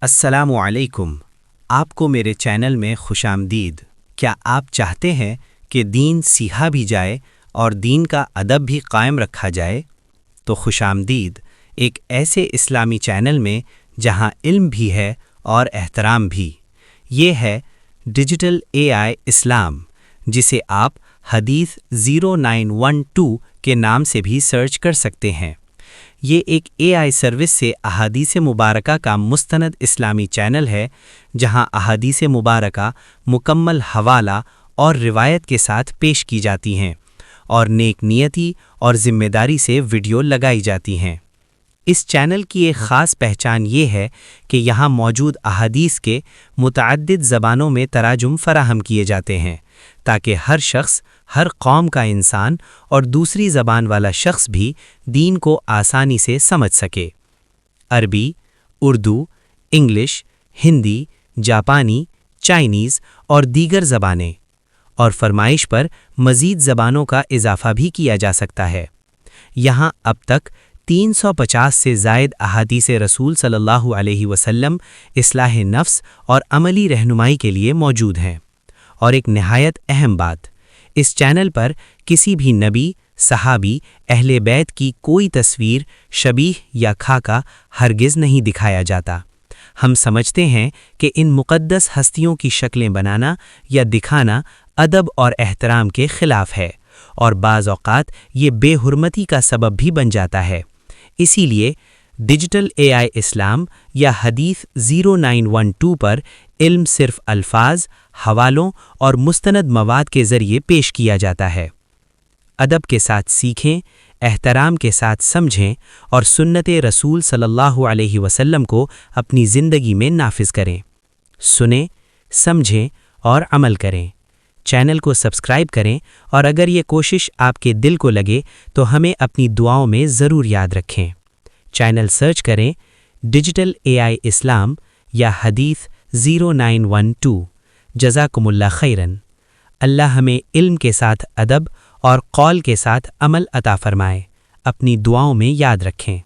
السلام علیکم، آپ کو میرے چینل میں خوش آمدید۔ کیا آپ چاہتے ہیں کہ دین سیکھا بھی جائے اور دین کا ادب بھی قائم رکھا جائے؟ تو خوش آمدید ایک ایسے اسلامی چینل میں جہاں علم بھی ہے اور احترام بھی۔ یہ ہے ڈیجیٹل AI اسلام، جسے آپ حدیث 0912 کے نام سے بھی سرچ کر سکتے ہیں۔ یہ ایک AI سروس سے احادیث مبارکہ کا مستند اسلامی چینل ہے، جہاں احادیث مبارکہ مکمل حوالہ اور روایت کے ساتھ پیش کی جاتی ہیں اور نیک نیتی اور ذمہ داری سے ویڈیو لگائی جاتی ہیں۔ اس چینل کی ایک خاص پہچان یہ ہے کہ یہاں موجود احادیث کے متعدد زبانوں میں تراجم فراہم کیے جاتے ہیں، تاکہ ہر شخص، ہر قوم کا انسان اور دوسری زبان والا شخص بھی دین کو آسانی سے سمجھ سکے۔ عربی، اردو، انگلش، ہندی، جاپانی، چائنیز اور دیگر زبانیں، اور فرمائش پر مزید زبانوں کا اضافہ بھی کیا جا سکتا ہے۔ یہاں اب تک 350 سے زائد احادیث رسول صلی اللہ علیہ وسلم اصلاح نفس اور عملی رہنمائی کے لیے موجود ہیں۔ اور ایک نہایت اہم بات، اس چینل پر کسی بھی نبی، صحابی، اہل بیت کی کوئی تصویر، شبیہ یا خاکہ ہرگز نہیں دکھایا جاتا۔ ہم سمجھتے ہیں کہ ان مقدس ہستیوں کی شکلیں بنانا یا دکھانا ادب اور احترام کے خلاف ہے، اور بعض اوقات یہ بے حرمتی کا سبب بھی بن جاتا ہے۔ اسی لیے ڈیجیٹل AI اسلام یا حدیث 0912 پر علم صرف الفاظ، حوالوں اور مستند مواد کے ذریعے پیش کیا جاتا ہے۔ ادب کے ساتھ سیکھیں، احترام کے ساتھ سمجھیں اور سنت رسول صلی اللہ علیہ وسلم کو اپنی زندگی میں نافذ کریں۔ سنیں، سمجھیں اور عمل کریں۔ چینل کو سبسکرائب کریں، اور اگر یہ کوشش آپ کے دل کو لگے تو ہمیں اپنی دعاؤں میں ضرور یاد رکھیں۔ چینل سرچ کریں ڈیجیٹل AI اسلام یا حدیث 0912۔ جزاکم اللہ خیراً۔ اللہ ہمیں علم کے ساتھ ادب اور قول کے ساتھ عمل عطا فرمائے۔ اپنی دعاؤں میں یاد رکھیں۔